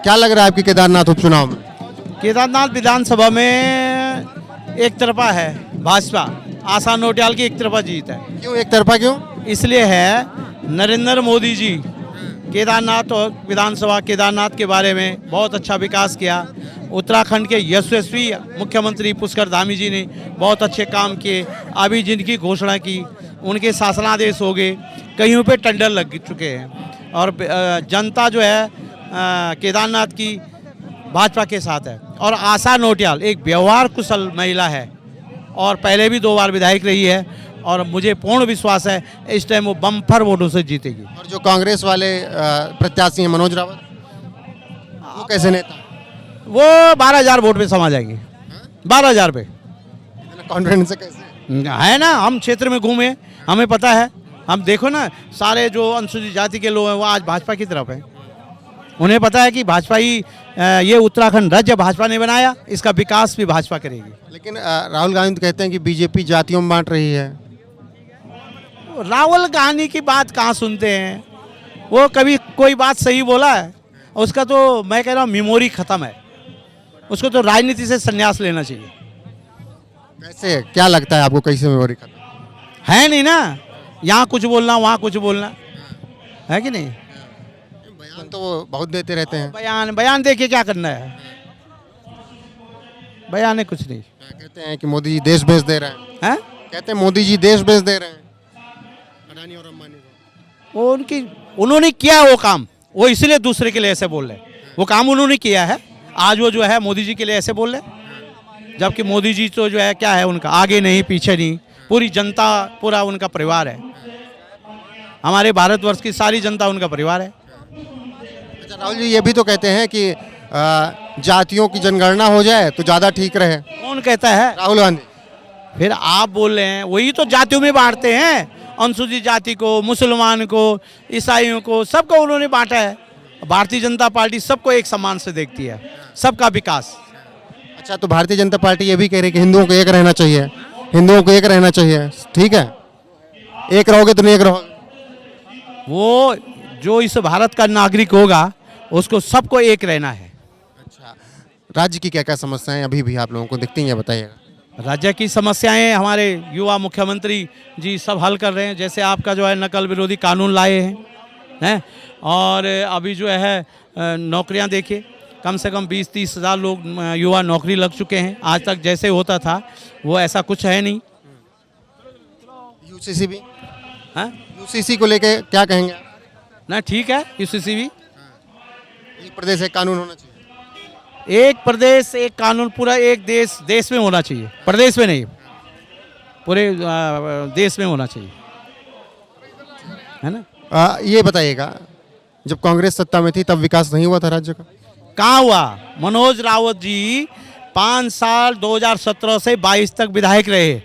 क्या लग रहा है आपकी केदारनाथ उपचुनाव में? केदारनाथ विधानसभा में एक तरफा है भाजपा। आशा नोटियाल की एक तरफा जीत है। क्यों एक तरफा क्यों? इसलिए है नरेंद्र मोदी जी केदारनाथ और विधानसभा केदारनाथ के बारे में बहुत अच्छा विकास किया। उत्तराखंड के यशस्वी मुख्यमंत्री पुष्कर धामी जी ने बहुत अच्छे काम किए। अभी जिनकी घोषणा की उनके शासनादेश हो गए, कहीं पे टेंडर लग चुके हैं और जनता जो है केदारनाथ की भाजपा के साथ है। और आशा नोटियाल एक व्यवहार कुशल महिला है और पहले भी 2 बार विधायक रही है और मुझे पूर्ण विश्वास है इस टाइम वो बम्पर वोटों से जीतेगी। और जो कांग्रेस वाले प्रत्याशी हैं मनोज रावत, वो कैसे नेता? वो 12,000 वोट पे समा जाएंगे। 12,000 पे इतना कॉन्फिडेंस से कैसे? है ना, हम क्षेत्र में घूमे, हमें पता है। हम देखो ना, सारे जो अनुसूचित जाति के लोग हैं वो आज भाजपा की तरफ हैं। उन्हें पता है कि भाजपा ही ये उत्तराखंड राज्य भाजपा ने बनाया, इसका विकास भी भाजपा करेगी। लेकिन राहुल गांधी तो कहते हैं कि बीजेपी जातियों में बांट रही है। राहुल गांधी की बात कहाँ सुनते हैं? वो कभी कोई बात सही बोला है? उसका तो मैं कह रहा हूँ मेमोरी खत्म है। उसको तो राजनीति से संन्यास लेना चाहिए। कैसे, क्या लगता है आपको, कैसे मेमोरी खत्म? है नहीं ना, यहाँ कुछ बोलना वहाँ कुछ बोलना, है कि नहीं? बयान तो वो बहुत देते रहते हैं। बयान दे के क्या करना है? बयान है कुछ नहीं। कहते हैं कि मोदी जी देश बेच दे रहे हैं। हैं? कहते हैं मोदी जी देश बेच दे रहे हैं अडानी और अंबानी को। वो उन्होंने किया वो काम, वो इसीलिए दूसरे के लिए ऐसे बोल रहे हैं। वो काम उन्होंने किया है, आज वो जो है मोदी जी के लिए ऐसे बोल रहे हैं। जबकि मोदी जी तो जो है क्या है, उनका आगे नहीं पीछे नहीं, पूरी जनता, पूरा उनका परिवार है। हमारे भारतवर्ष की सारी जनता उनका परिवार है। अच्छा, राहुल जी ये भी तो कहते हैं कि जातियों की जनगणना हो जाए तो ज़्यादा ठीक रहे। कौन कहता है? राहुल गांधी। फिर आप बोल रहे हैं, वही तो जातियों में बांटते हैं। अनुसूचित जाति को, मुसलमान को, ईसाइयों को, सबको उन्होंने बांटा है। भारतीय जनता पार्टी सबको एक समान से देखती है, सबका विकास। अच्छा, तो भारतीय जनता पार्टी ये भी कह रही है कि हिंदुओं को एक रहना चाहिए, हिंदुओं को एक रहना चाहिए। ठीक है, एक रहोगे तो नहीं एक रहोगे। वो जो इस भारत का नागरिक होगा उसको सबको एक रहना है। अच्छा, राज्य की क्या क्या समस्याएं अभी भी आप लोगों को दिखती हैं, बताइएगा। राज्य की समस्याएं हमारे युवा मुख्यमंत्री जी सब हल कर रहे हैं। जैसे आपका जो है नकल विरोधी कानून लाए हैं और अभी जो है नौकरियां देखिए, कम से कम 20-30 हज़ार लोग युवा नौकरी लग चुके हैं। आज तक जैसे होता था वो ऐसा कुछ है नहीं। यूसीसी भी, हाँ यूसीसी को लेके क्या कहेंगे? ना, ठीक है, यूसीसी भी एक प्रदेश एक कानून होना चाहिए। एक प्रदेश एक कानून, पूरा एक देश में होना चाहिए, प्रदेश में नहीं, पूरे देश में होना चाहिए, है ना। ये बताइएगा, जब कांग्रेस सत्ता में थी तब विकास नहीं हुआ था राज्य का? कहाँ हुआ? मनोज रावत जी 5 साल 2017 से 22 तक विधायक रहे।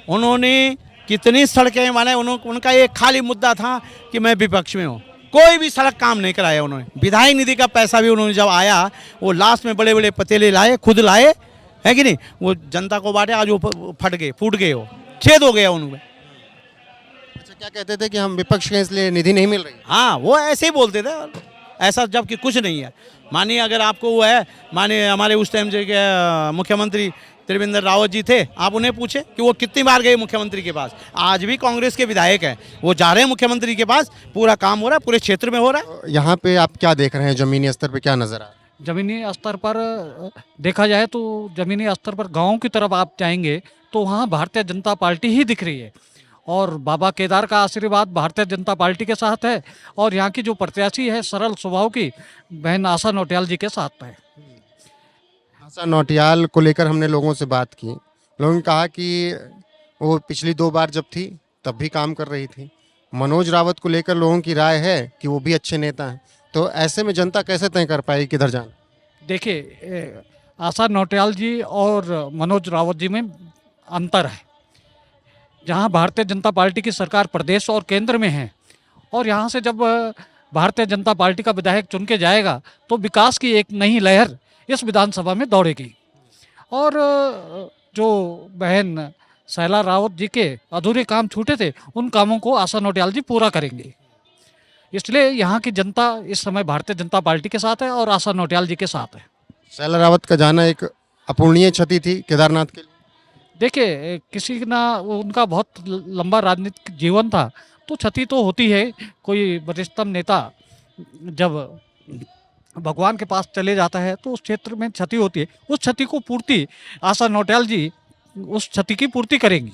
उन्होंने कितनी सड़कें बनाए? उनका एक खाली मुद्दा था कि मैं विपक्ष में हूँ। कोई भी सड़क काम नहीं कराया उन्होंने। विधायक निधि का पैसा भी उन्होंने जब आया वो लास्ट में बड़े बड़े पतीले लाए, खुद लाए, है कि नहीं? वो जनता को बांटे, आज वो फूट गए, वो छेद हो गया उनमें। अच्छा, क्या कहते थे कि हम विपक्ष के इसलिए निधि नहीं मिल रही? हाँ, वो ऐसे ही बोलते थे, ऐसा जबकि कुछ नहीं है। मानिए अगर आपको वो है, मानिए हमारे उस टाइम जो मुख्यमंत्री त्रिवेंद्र रावत जी थे, आप उन्हें पूछे कि वो कितनी बार गए मुख्यमंत्री के पास। आज भी कांग्रेस के विधायक हैं, वो जा रहे हैं मुख्यमंत्री के पास, पूरा काम हो रहा है, पूरे क्षेत्र में हो रहा है। यहाँ पे आप क्या देख रहे हैं, जमीनी स्तर पे क्या नजर आ रहा है? ज़मीनी स्तर पर देखा जाए तो ज़मीनी स्तर पर गाँव की तरफ आप जाएंगे तो वहाँ भारतीय जनता पार्टी ही दिख रही है और बाबा केदार का आशीर्वाद भारतीय जनता पार्टी के साथ है और यहाँ की जो प्रत्याशी है सरल स्वभाव की बहन आशा नौटियाल जी के साथ है। आशा नौटियाल को लेकर हमने लोगों से बात की, लोगों ने कहा कि वो पिछली 2 बार जब थी तब भी काम कर रही थी। मनोज रावत को लेकर लोगों की राय है कि वो भी अच्छे नेता हैं, तो ऐसे में जनता कैसे तय कर पाएगी किधर जाना? देखिए, आशा नौटियाल जी और मनोज रावत जी में अंतर है। जहाँ भारतीय जनता पार्टी की सरकार प्रदेश और केंद्र में है और यहाँ से जब भारतीय जनता पार्टी का विधायक चुन के जाएगा तो विकास की एक नई लहर इस विधानसभा में दौड़ेगी और जो बहन शैला रावत जी के अधूरे काम छूटे थे उन कामों को आशा नौटियाल जी पूरा करेंगे। इसलिए यहाँ की जनता इस समय भारतीय जनता पार्टी के साथ है और आशा नौटियाल जी के साथ है। शैला रावत का जाना एक अपूर्णीय क्षति थी केदारनाथ के लिए। देखिए किसी ना उनका बहुत लंबा राजनीतिक जीवन था, तो क्षति तो होती है। कोई वरिष्ठतम नेता जब भगवान के पास चले जाता है तो उस क्षेत्र में क्षति होती है। उस क्षति को पूर्ति आशा नौटियाल जी उस क्षति की पूर्ति करेंगी।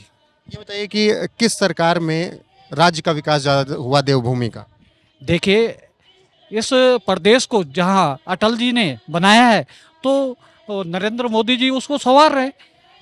ये बताइए कि किस सरकार में राज्य का विकास ज़्यादा हुआ देवभूमि का? देखिए इस प्रदेश को जहां अटल जी ने बनाया है तो नरेंद्र मोदी जी उसको संवार रहे हैं।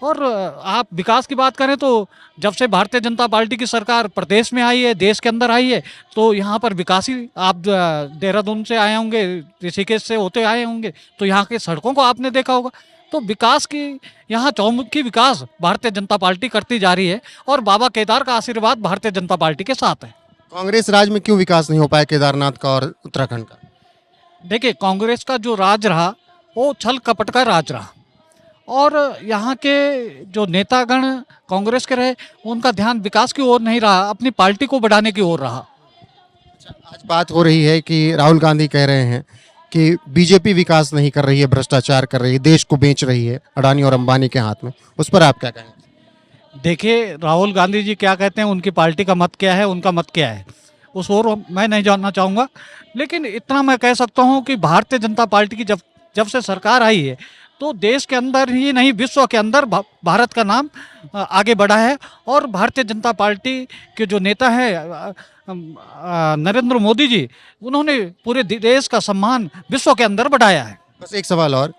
और आप विकास की बात करें तो जब से भारतीय जनता पार्टी की सरकार प्रदेश में आई है, देश के अंदर आई है, तो यहाँ पर विकास ही आप देहरादून से आए होंगे, ऋषिकेश से होते आए होंगे, तो यहाँ के सड़कों को आपने देखा होगा। तो विकास की यहाँ चौमुखी विकास भारतीय जनता पार्टी करती जा रही है और बाबा केदार का आशीर्वाद भारतीय जनता पार्टी के साथ है। कांग्रेस राज में क्यों विकास नहीं हो पाया केदारनाथ का और उत्तराखंड का? देखिए कांग्रेस का जो राज रहा वो छल कपट का राज रहा और यहाँ के जो नेतागण कांग्रेस के रहे उनका ध्यान विकास की ओर नहीं रहा, अपनी पार्टी को बढ़ाने की ओर रहा। आज बात हो रही है कि राहुल गांधी कह रहे हैं कि बीजेपी विकास नहीं कर रही है, भ्रष्टाचार कर रही है, देश को बेच रही है अडानी और अंबानी के हाथ में। उस पर आप क्या कहेंगे? देखिए राहुल गांधी जी क्या कहते हैं, उनकी पार्टी का मत क्या है, उनका मत क्या है, उस ओर मैं नहीं जानना चाहूँगा। लेकिन इतना मैं कह सकता हूँ कि भारतीय जनता पार्टी की जब से सरकार आई है तो देश के अंदर ही नहीं विश्व के अंदर भारत का नाम आगे बढ़ा है। और भारतीय जनता पार्टी के जो नेता हैं नरेंद्र मोदी जी, उन्होंने पूरे देश का सम्मान विश्व के अंदर बढ़ाया है। बस एक सवाल और,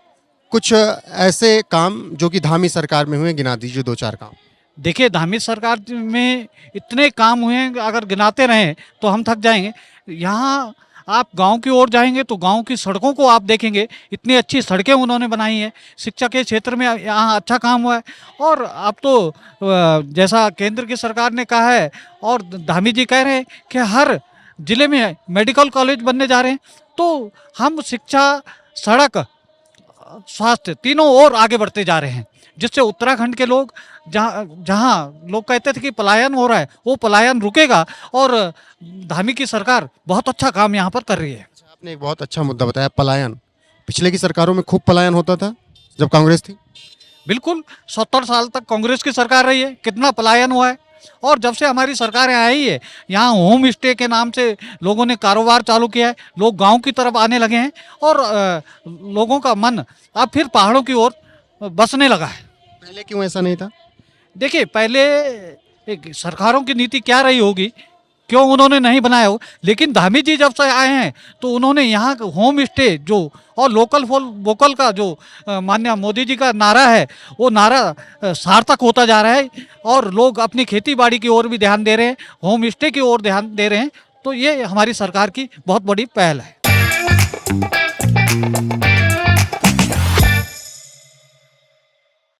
कुछ ऐसे काम जो कि धामी सरकार में हुए गिना दीजिए, दो चार काम। देखिए धामी सरकार में इतने काम हुए हैं, अगर गिनाते रहें तो हम थक जाएंगे। यहाँ आप गांव की ओर जाएंगे तो गांव की सड़कों को आप देखेंगे, इतनी अच्छी सड़कें उन्होंने बनाई हैं। शिक्षा के क्षेत्र में यहाँ अच्छा काम हुआ है। और अब तो जैसा केंद्र की सरकार ने कहा है और धामी जी कह रहे हैं कि हर जिले में मेडिकल कॉलेज बनने जा रहे हैं, तो हम शिक्षा, सड़क, स्वास्थ्य तीनों ओर आगे बढ़ते जा रहे हैं, जिससे उत्तराखंड के लोग जहाँ लोग कहते थे कि पलायन हो रहा है, वो पलायन रुकेगा। और धामी की सरकार बहुत अच्छा काम यहाँ पर कर रही है। आपने एक बहुत अच्छा मुद्दा बताया, पलायन। पिछले की सरकारों में खूब पलायन होता था जब कांग्रेस थी। बिल्कुल 70 साल तक कांग्रेस की सरकार रही है, कितना पलायन हुआ है। और जब से हमारी सरकारें आई है, यहाँ होम स्टे के नाम से लोगों ने कारोबार चालू किया है, लोग गांव की तरफ आने लगे हैं और लोगों का मन अब फिर पहाड़ों की ओर बसने लगा है। पहले क्यों ऐसा नहीं था? देखिए पहले एक सरकारों की नीति क्या रही होगी, क्यों उन्होंने नहीं बनाया हो, लेकिन धामी जी जब से आए हैं तो उन्होंने यहाँ होम स्टे जो और लोकल फॉर वोकल का जो माननीय मोदी जी का नारा है, वो नारा सार्थक होता जा रहा है और लोग अपनी खेती बाड़ी की ओर भी ध्यान दे रहे हैं, होम स्टे की ओर ध्यान दे रहे हैं। तो ये हमारी सरकार की बहुत बड़ी पहल है।